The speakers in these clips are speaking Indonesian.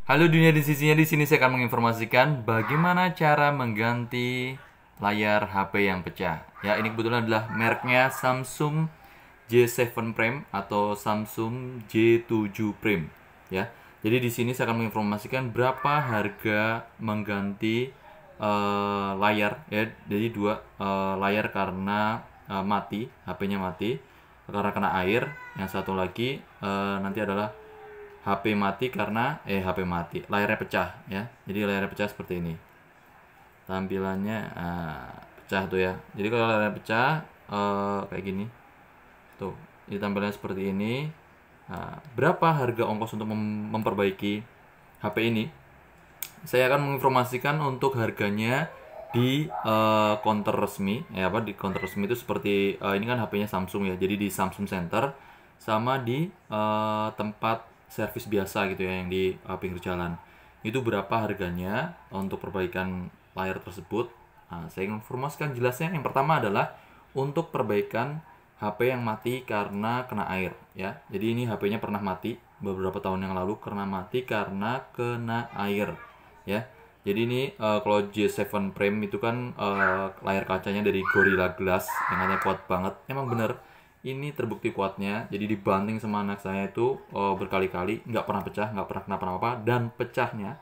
Halo dunia di sisinya, di sini saya akan menginformasikan bagaimana cara mengganti layar HP yang pecah. Ya, ini kebetulan adalah mereknya Samsung J7 Prime atau Samsung J7 Prime. Ya, jadi di sini saya akan menginformasikan berapa harga mengganti layar. Ya, jadi dua layar karena mati, HP-nya mati karena kena air. Yang satu lagi nanti adalah HP mati karena HP mati, layarnya pecah ya. Jadi layarnya pecah seperti ini. Tampilannya pecah tuh ya. Jadi kalau layarnya pecah kayak gini. Tuh, ini tampilannya seperti ini. Berapa harga ongkos untuk memperbaiki HP ini? Saya akan menginformasikan untuk harganya di counter resmi. Ya apa di counter resmi itu seperti ini kan HP-nya Samsung ya. Jadi di Samsung Center sama di tempat servis biasa gitu ya yang di pinggir jalan. Itu berapa harganya untuk perbaikan layar tersebut? Nah, saya informasikan jelasnya. Yang pertama adalah untuk perbaikan HP yang mati karena kena air ya. Jadi ini HP-nya pernah mati beberapa tahun yang lalu karena mati karena kena air ya. Jadi ini kalau J7 Prime itu kan layar kacanya dari Gorilla Glass yang katanya kuat banget. Emang bener ini terbukti kuatnya. Jadi dibanting sama anak saya itu berkali-kali nggak pernah pecah, nggak pernah kenapa-napa. Dan pecahnya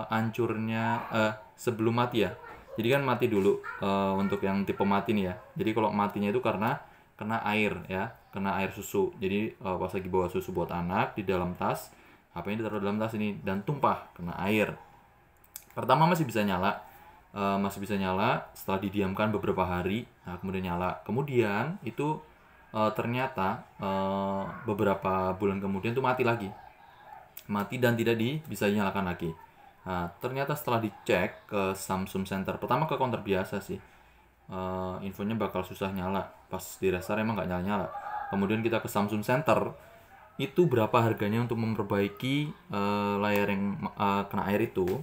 hancurnya sebelum mati ya. Jadi kan mati dulu untuk yang tipe mati nih ya. Jadi kalau matinya itu karena kena air ya, kena air susu. Jadi pas lagi bawa susu buat anak di dalam tas, HP-nya ditaruh dalam tas ini dan tumpah kena air. Pertama masih bisa nyala, setelah didiamkan beberapa hari. Nah, kemudian nyala, kemudian itu ternyata beberapa bulan kemudian tuh mati lagi, mati dan tidak bisa dinyalakan lagi. Nah, ternyata setelah dicek ke Samsung Center, pertama ke counter biasa sih, infonya bakal susah nyala, pas di restart emang nggak nyala-nyala. Kemudian kita ke Samsung Center, itu berapa harganya untuk memperbaiki layar yang kena air itu.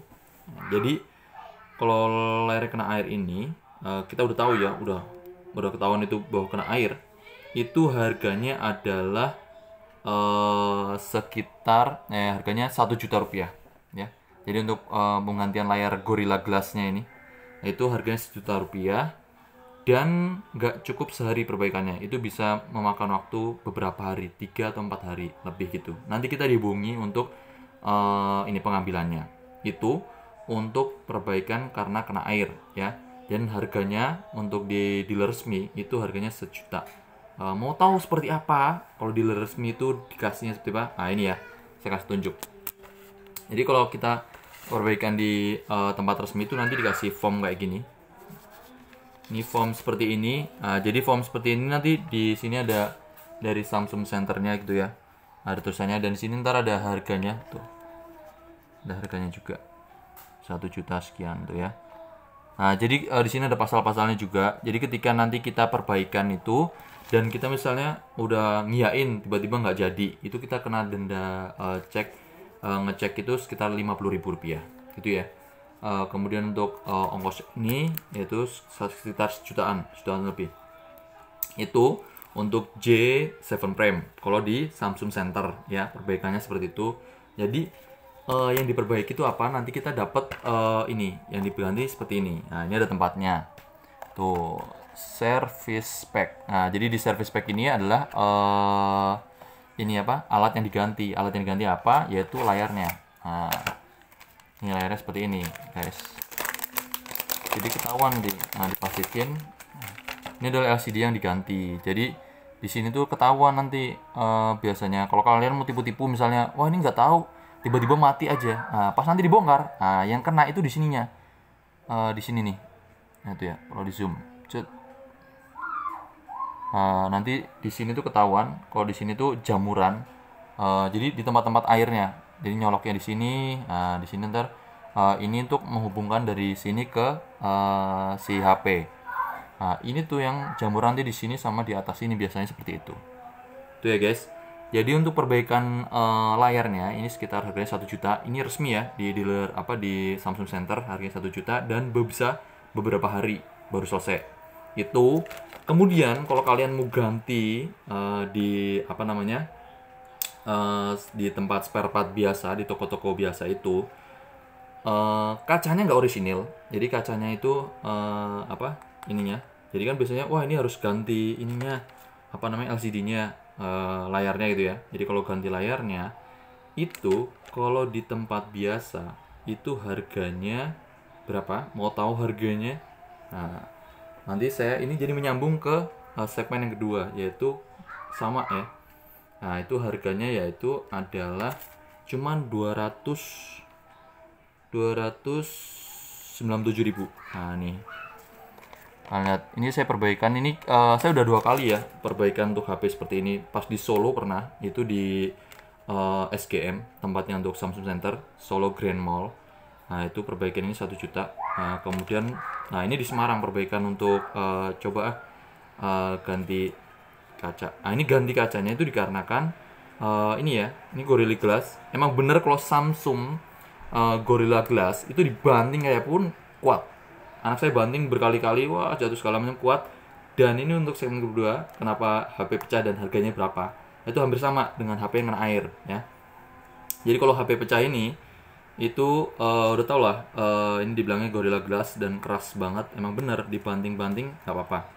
Jadi kalau layar kena air ini kita udah tahu ya, udah ketahuan itu bahwa kena air. Itu harganya adalah sekitar harganya 1 juta rupiah ya. Jadi untuk penggantian layar Gorilla Glass-nya ini itu harganya 1 juta rupiah dan nggak cukup sehari perbaikannya. Itu bisa memakan waktu beberapa hari, 3 atau 4 hari lebih gitu. Nanti kita dihubungi untuk ini pengambilannya. Itu untuk perbaikan karena kena air ya. Dan harganya untuk di dealer resmi itu harganya 1 juta. Mau tahu seperti apa kalau dealer resmi itu dikasihnya seperti apa? Nah ini ya, saya kasih tunjuk. Jadi kalau kita perbaikan di tempat resmi itu nanti dikasih form kayak gini. Ini form seperti ini. Jadi form seperti ini nanti di sini ada dari Samsung Centernya gitu ya. Ada tulisannya dan di sini ntar ada harganya tuh. Ada harganya juga. 1 juta sekian tuh ya. Nah, jadi di sini ada pasal-pasalnya juga. Jadi ketika nanti kita perbaikan itu dan kita misalnya udah ngiyain tiba-tiba nggak jadi, itu kita kena denda ngecek itu sekitar Rp50.000 gitu ya. Kemudian untuk ongkos ini yaitu sekitar sejutaan lebih. Itu untuk J7 Prime. Kalau di Samsung Center ya, perbaikannya seperti itu. Jadi yang diperbaiki itu apa? Nanti kita dapat ini yang diganti seperti ini. Nah, ini ada tempatnya. Tuh, service pack. Nah, jadi di service pack ini adalah ini apa? Alat yang diganti. Alat yang diganti apa? Yaitu layarnya. Nah, ini layarnya seperti ini, guys. Jadi ketahuan dipastikan. Ini adalah LCD yang diganti. Jadi di sini tuh ketahuan nanti biasanya. Kalau kalian mau tipu-tipu misalnya, wah ini nggak tahu, tiba-tiba mati aja. Nah, pas nanti dibongkar, nah yang kena itu di sininya, di sini nih. Nah itu ya, kalau di zoom, nanti di sini tuh ketahuan. Kalau di sini tuh jamuran. Jadi di tempat-tempat airnya. Jadi nyoloknya di sini. Nah, di sini ntar ini untuk menghubungkan dari sini ke si HP. Nah, ini tuh yang jamuran nanti di sini sama di atas ini biasanya seperti itu. Tuh ya guys. Jadi untuk perbaikan layarnya ini sekitar harganya 1 juta. Ini resmi ya di dealer di Samsung Center harganya 1 juta dan bisa beberapa hari baru selesai. Itu kemudian kalau kalian mau ganti di di tempat spare part biasa, di toko-toko biasa itu kacanya nggak orisinil. Jadi kacanya itu apa ininya. Jadi kan biasanya wah ini harus ganti ininya apa namanya LCD-nya, layarnya gitu ya. Jadi kalau ganti layarnya itu kalau di tempat biasa itu harganya berapa? Mau tahu harganya? Nah, nanti saya ini jadi menyambung ke segmen yang kedua yaitu sama ya. Nah, itu harganya yaitu adalah cuman 297.000. Nah, nih. Kalian lihat, ini saya perbaikan ini saya udah 2 kali ya perbaikan untuk HP seperti ini. Pas di Solo pernah, itu di SGM, tempatnya untuk Samsung Center, Solo Grand Mall. Nah, itu perbaikan ini 1 juta. Kemudian, nah ini di Semarang perbaikan untuk coba ganti kaca. Nah, ini ganti kacanya itu dikarenakan ini ya, ini Gorilla Glass. Emang bener kalau Samsung Gorilla Glass itu dibanting kayak pun kuat. Anak saya banting berkali-kali, wah jatuh segala macam kuat. Dan ini untuk segmen kedua, kenapa HP pecah dan harganya berapa? Itu hampir sama dengan HP yang kena air ya. Jadi kalau HP pecah ini itu udah tau lah, ini dibilangnya Gorilla Glass dan keras banget. Emang bener dibanting-banting nggak apa-apa.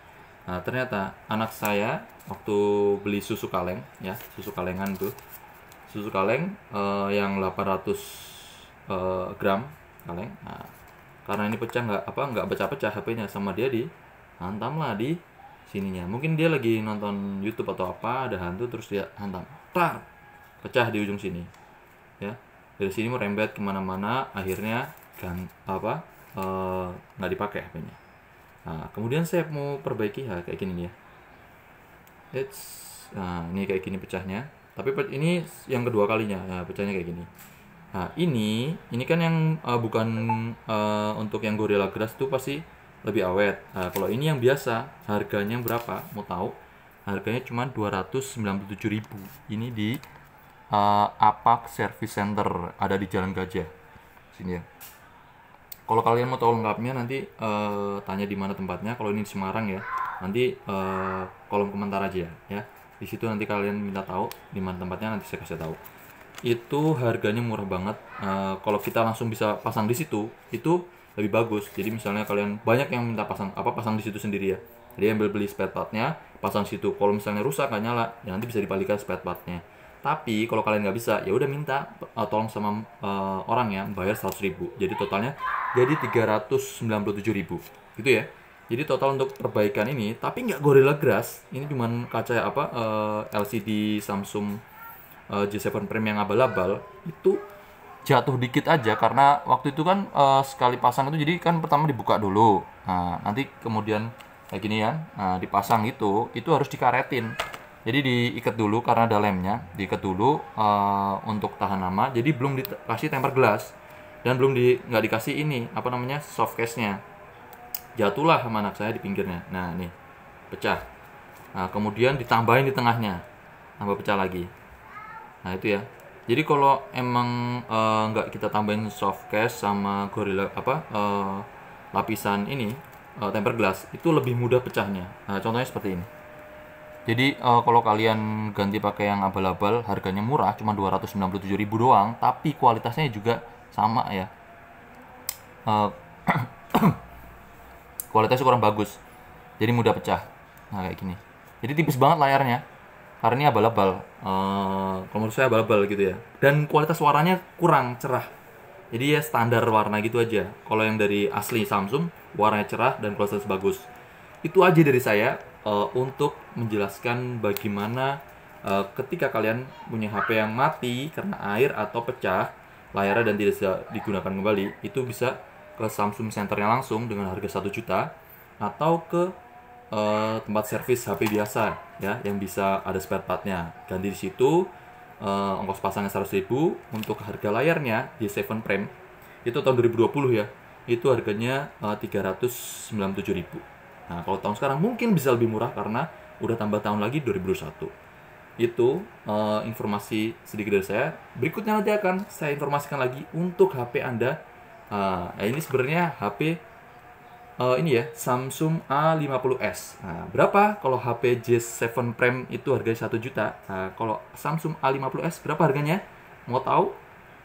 Nah, ternyata anak saya waktu beli susu kaleng ya, susu kalengan tuh, susu kaleng yang 800 gram kaleng. Nah, karena ini pecah nggak pecah-pecah HP-nya sama dia dihantam lah di sininya. Mungkin dia lagi nonton YouTube atau apa, ada hantu terus dia hantam, tar, pecah di ujung sini ya. Dari sini merembet kemana-mana, akhirnya nggak dipakai HP-nya. Nah, kemudian saya mau perbaiki kayak gini ya. Nah, ini kayak gini pecahnya. Tapi ini yang kedua kalinya, ya, pecahnya kayak gini. Nah, ini kan yang bukan untuk yang Gorilla Glass itu pasti lebih awet. Nah, kalau ini yang biasa, harganya berapa? Mau tahu? Harganya cuma 297.000. Ini di Apak Service Center, ada di Jalan Gajah. Sini ya. Kalau kalian mau tahu lengkapnya nanti tanya di mana tempatnya. Kalau ini di Semarang ya, nanti kolom komentar aja ya. Di situ nanti kalian minta tahu di mana tempatnya, nanti saya kasih tahu. Itu harganya murah banget. Kalau kita langsung bisa pasang di situ, itu lebih bagus. Jadi misalnya kalian banyak yang minta pasang di situ sendiri ya. Jadi ambil beli spare partnya, pasang situ. Kalau misalnya rusak nggak nyala, ya nanti bisa dibalikan spare partnya. Tapi kalau kalian nggak bisa, ya udah minta tolong sama orang ya, bayar 100.000. Jadi totalnya jadi 397.000 gitu ya. Jadi total untuk perbaikan ini, tapi nggak Gorilla Glass. Ini cuman kaca LCD Samsung J7 Prime yang abal-abal itu jatuh dikit aja karena waktu itu kan sekali pasang itu jadi kan pertama dibuka dulu. Nah, nanti kemudian kayak gini ya. Nah, dipasang itu harus dikaretin. Jadi diikat dulu karena ada lemnya, diikat dulu untuk tahan lama. Jadi belum dikasih tempered glass dan nggak dikasih ini soft case-nya. Jatuhlah sama anak saya di pinggirnya. Nah, nih pecah. Nah, kemudian ditambahin di tengahnya, tambah pecah lagi. Nah, itu ya. Jadi kalau emang nggak kita tambahin soft case sama Gorilla lapisan ini tempered glass, itu lebih mudah pecahnya. Nah, contohnya seperti ini. Jadi kalau kalian ganti pakai yang abal-abal, harganya murah, cuma 297.000 doang, tapi kualitasnya juga sama ya. Kualitasnya kurang bagus, jadi mudah pecah. Nah, kayak gini. Jadi tipis banget layarnya, karena ini abal-abal. Kalau menurut saya abal-abal gitu ya. Dan kualitas warnanya kurang cerah. Jadi ya standar warna gitu aja. Kalau yang dari asli Samsung, warnanya cerah dan kualitas bagus. Itu aja dari saya untuk menjelaskan bagaimana ketika kalian punya HP yang mati karena air atau pecah layarnya dan tidak bisa digunakan kembali, itu bisa ke Samsung Centernya langsung dengan harga 1 juta atau ke tempat servis HP biasa ya yang bisa ada spare partnya, ganti di situ. Ongkos pasangnya 100.000. Untuk harga layarnya di J7 Prime itu tahun 2020 ya, itu harganya 397.000. Nah, kalau tahun sekarang mungkin bisa lebih murah karena udah tambah tahun lagi 2021. Itu informasi sedikit dari saya. Berikutnya nanti akan saya informasikan lagi untuk HP Anda. Ini sebenarnya HP ini ya, Samsung A50s. Nah, berapa kalau HP J7 Prime itu harganya 1 juta? Nah, kalau Samsung A50s berapa harganya? Mau tahu?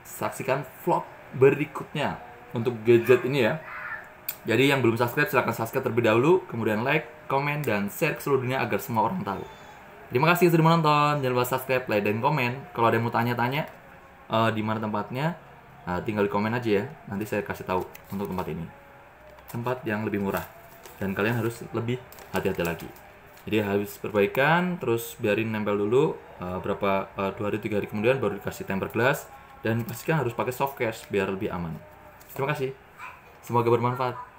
Saksikan vlog berikutnya untuk gadget ini ya. Jadi yang belum subscribe silahkan subscribe terlebih dahulu, kemudian like, komen, dan share ke seluruh dunia agar semua orang tahu. Terima kasih sudah menonton. Jangan lupa subscribe, like, dan komen. Kalau ada yang mau tanya-tanya di mana tempatnya, tinggal di komen aja ya. Nanti saya kasih tahu untuk tempat ini. Tempat yang lebih murah. Dan kalian harus lebih hati-hati lagi. Jadi habis perbaikan, terus biarin nempel dulu. 2 hari 3 hari kemudian baru dikasih tempered glass. Dan pastikan harus pakai soft case biar lebih aman. Terima kasih. Semoga bermanfaat.